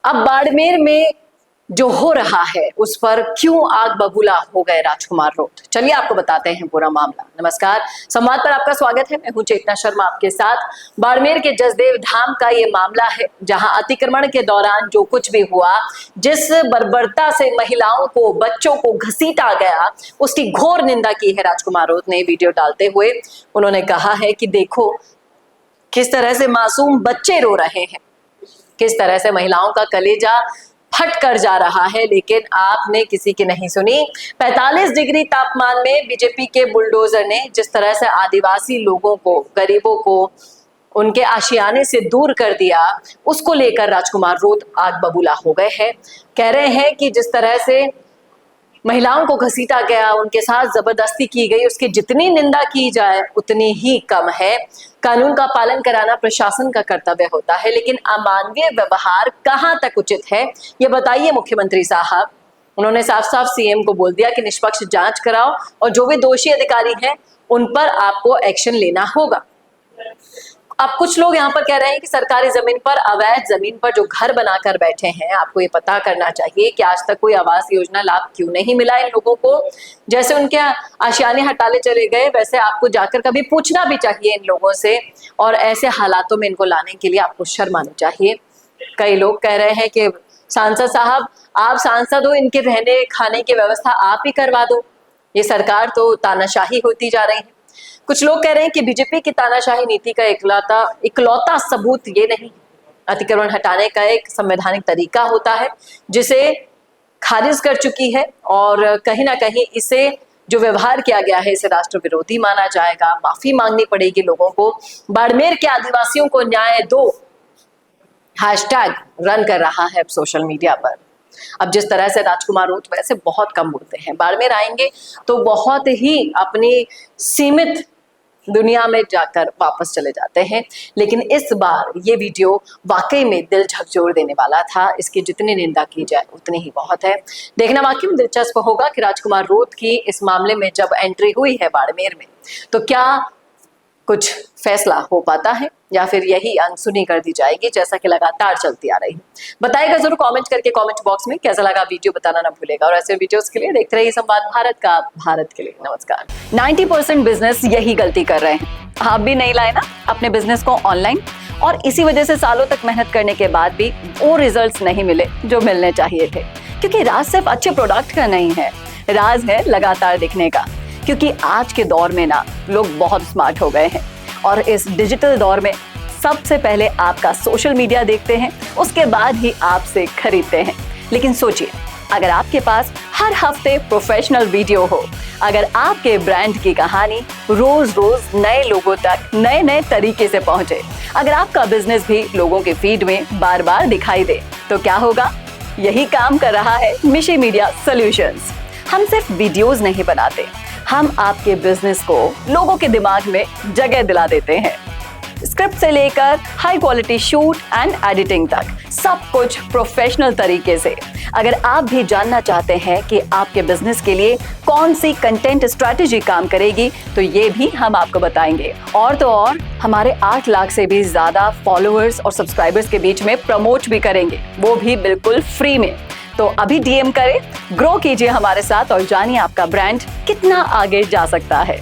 अब बाड़मेर में जो हो रहा है उस पर क्यों आग बबूला हो गए राजकुमार रोत, चलिए आपको बताते हैं पूरा मामला। नमस्कार, संवाद पर आपका स्वागत है। मैं हूं चेतना शर्मा आपके साथ। बाड़मेर के जसदेव धाम का ये मामला है, जहां अतिक्रमण के दौरान जो कुछ भी हुआ, जिस बर्बरता से महिलाओं को, बच्चों को घसीटा गया, उसकी घोर निंदा की है राजकुमार रोत ने वीडियो डालते हुए। उन्होंने कहा है कि देखो किस तरह से मासूम बच्चे रो रहे हैं, किस तरह से महिलाओं का कलेजा फट कर जा रहा है, लेकिन आपने किसी की नहीं सुनी। 45 डिग्री तापमान में बीजेपी के बुलडोजर ने जिस तरह से आदिवासी लोगों को, गरीबों को उनके आशियाने से दूर कर दिया, उसको लेकर राजकुमार रोत आग बबूला हो गए हैं। कह रहे हैं कि जिस तरह से महिलाओं को घसीटा गया, उनके साथ जबरदस्ती की गई, उसकी जितनी निंदा की जाए उतनी ही कम है। कानून का पालन कराना प्रशासन का कर्तव्य होता है, लेकिन अमानवीय व्यवहार कहां तक उचित है, ये बताइए मुख्यमंत्री साहब। उन्होंने साफ साफ सीएम को बोल दिया कि निष्पक्ष जांच कराओ और जो भी दोषी अधिकारी हैं उन पर आपको एक्शन लेना होगा। अब कुछ लोग यहाँ पर कह रहे हैं कि सरकारी जमीन पर, अवैध जमीन पर जो घर बनाकर बैठे हैं, आपको ये पता करना चाहिए कि आज तक कोई आवास योजना लाभ क्यों नहीं मिला इन लोगों को। जैसे उनके आशियाने हटाले चले गए, वैसे आपको जाकर कभी पूछना भी चाहिए इन लोगों से, और ऐसे हालातों में इनको लाने के लिए आपको शर्म आनी चाहिए। कई लोग कह रहे हैं कि सांसद साहब, आप सांसद हो, इनके रहने खाने की व्यवस्था आप ही करवा दो, ये सरकार तो तानाशाही होती जा रही है। कुछ लोग कह रहे हैं कि बीजेपी की तानाशाही नीति का इकलौता सबूत ये नहीं, अतिक्रमण हटाने का एक संवैधानिक तरीका होता है जिसे खारिज कर चुकी है, और कहीं ना कहीं इसे जो व्यवहार किया गया है इसे राष्ट्र विरोधी माना जाएगा। माफी मांगनी पड़ेगी लोगों को। बाड़मेर के आदिवासियों को न्याय दो हैशटैग रन कर रहा है सोशल मीडिया पर। अब जिस तरह से राजकुमार रोत वैसे बहुत कम बोलते हैं, बाड़मेर आएंगे तो बहुत ही अपनी सीमित दुनिया में जाकर वापस चले जाते हैं, लेकिन इस बार ये वीडियो वाकई में दिल झकझोर देने वाला था। इसकी जितनी निंदा की जाए उतनी ही बहुत है। देखना वाकई में दिलचस्प होगा कि राजकुमार रोत की इस मामले में जब एंट्री हुई है बाड़मेर में, तो क्या कुछ फैसला हो पाता है या फिर यही अनसुनी कर दी जाएगी, जैसा कि लगातार चलती आ रही है। बताइएगा जरूर कमेंट करके, कमेंट बॉक्स में कैसा लगा वीडियो बताना ना भूलेगा। और ऐसे वीडियोस के लिए देखते रहिए संवाद भारत का, भारत के लिए। नमस्कार। 90% बिजनेस यही गलती कर रहे हैं। आप भी नहीं लाए ना अपने बिजनेस को ऑनलाइन, और इसी वजह से सालों तक मेहनत करने के बाद भी वो रिजल्ट्स नहीं मिले जो मिलने चाहिए थे। क्योंकि राज सिर्फ अच्छे प्रोडक्ट का नहीं है, राज है लगातार दिखने का। क्योंकि आज के दौर में ना लोग बहुत स्मार्ट हो गए हैं, और इस डिजिटल दौर में सबसे पहले आपका सोशल मीडिया देखते हैं, उसके बाद ही आपसे खरीदते हैं। लेकिन सोचिए, अगर आपके पास हर हफ्ते प्रोफेशनल वीडियो हो, अगर आपके ब्रांड की कहानी रोज रोज नए लोगों तक नए नए तरीके से पहुंचे, अगर आपका बिजनेस भी लोगों के फीड में बार बार दिखाई दे, तो क्या होगा? यही काम कर रहा है मिशी मीडिया सॉल्यूशंस। हम सिर्फ वीडियोस नहीं बनाते, हम आपके बिजनेस को लोगों के दिमाग में जगह दिला देते हैं। स्क्रिप्ट से लेकर high quality shoot and editing तक, सब कुछ प्रोफेशनल तरीके से। अगर आप भी जानना चाहते हैं कि आपके बिजनेस के लिए कौन सी कंटेंट स्ट्रैटेजी काम करेगी, तो ये भी हम आपको बताएंगे। और तो और हमारे 8 लाख से भी ज्यादा फॉलोअर्स और सब्सक्राइबर्स के बीच में प्रमोट भी करेंगे, वो भी बिल्कुल फ्री में। तो अभी डीएम करें, ग्रो कीजिए हमारे साथ और जानिए आपका ब्रांड कितना आगे जा सकता है।